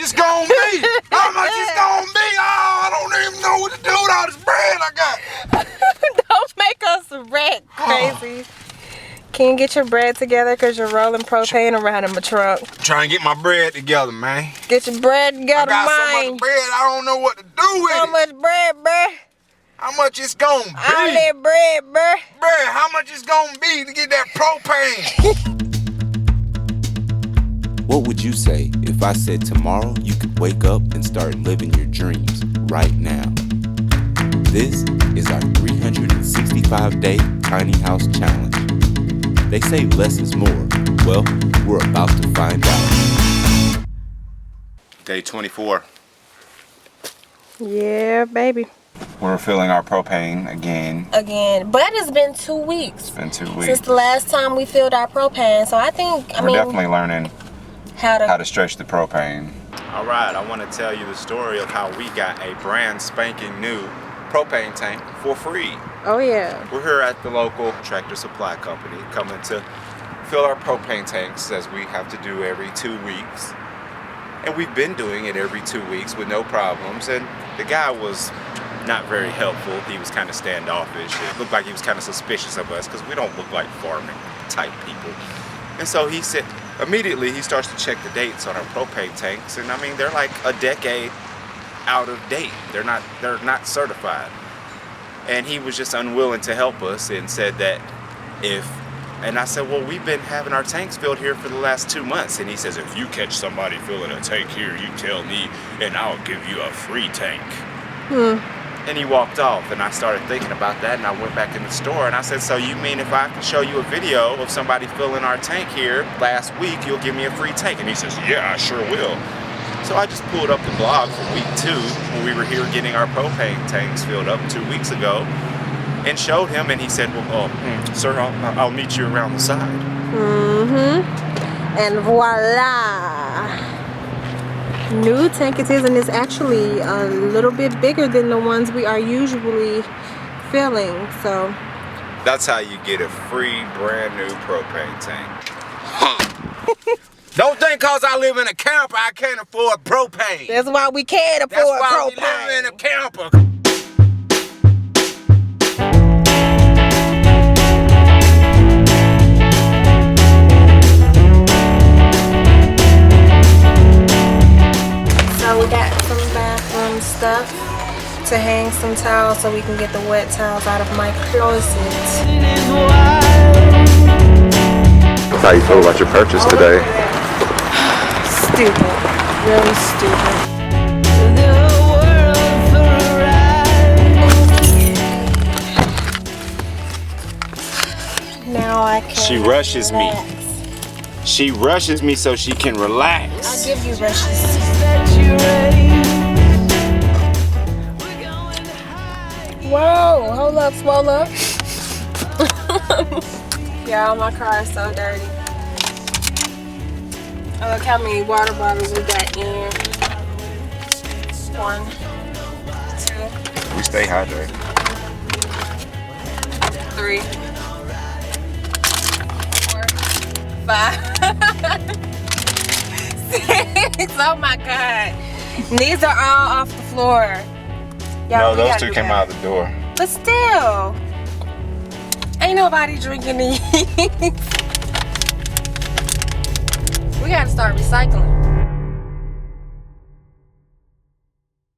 it's gonna be? How much it's gonna be? Oh, I don't even know what to do with all this bread I got. Don't make us rat crazy. Can you get your bread together because you're rolling propane around in my trunk? Trying to get my bread together, man. Get your bread together, I got so man. much bread, I don't know what to do with How it. much bread, bruh? How much it's gonna be? All that bread, bruh. Bruh, how much it's gonna be to get that propane? What would you say if I said tomorrow you could wake up and start living your dreams right now? This is our 365-day tiny house challenge. They say less is more. Well, we're about to find out. Day 24. Yeah, baby. We're filling our propane again. But it's been 2 weeks. It's been 2 weeks. Since the last time we filled our propane. So I think, We're definitely learning how to stretch the propane. All right, I want to tell you the story of how we got a brand spanking new propane tank for free. Oh yeah. We're here at the local tractor supply company coming to fill our propane tanks as we have to do every 2 weeks. And we've been doing it every 2 weeks with no problems. And the guy was not very helpful. He was kind of standoffish. It looked like he was kind of suspicious of us because we don't look like farming type people. And so he said, immediately he starts to check the dates on our propane tanks. And I mean, they're like a decade out of date. They're not certified. And he was just unwilling to help us and said that and I said, well, we've been having our tanks filled here for the last 2 months. And he says, if you catch somebody filling a tank here, you tell me and I'll give you a free tank. And he walked off, and I started thinking about that, and I went back in the store, and I said, so you mean if I can show you a video of somebody filling our tank here last week, you'll give me a free tank? And he says, yeah, I sure will. So I just pulled up the blog for week 2 when we were here getting our propane tanks filled up 2 weeks ago and showed him, and he said, well, sir, I'll meet you around the side. And voila. New tank it is, and it's actually a little bit bigger than the ones we are usually filling. So that's how you get a free brand new propane tank. Don't think cause I live in a camper I can't afford propane. that's why we can't afford That's why propane. we live in a camper. So we got some bathroom stuff to hang some towels so we can get the wet towels out of my closet. How you feel about your purchase today? Stupid. Really stupid. Now I can She rushes me. relax. She rushes me so she can relax. I'll give you rushes. Whoa, hold up, swole up. Y'all, my car is so dirty. Oh, look how many water bottles we got in. 1, 2, We stay hydrated. 3, 4, 5, 6. Oh my God. These are all off the floor. No, those 2 came out of the door. But still, ain't nobody drinking these. We gotta start recycling.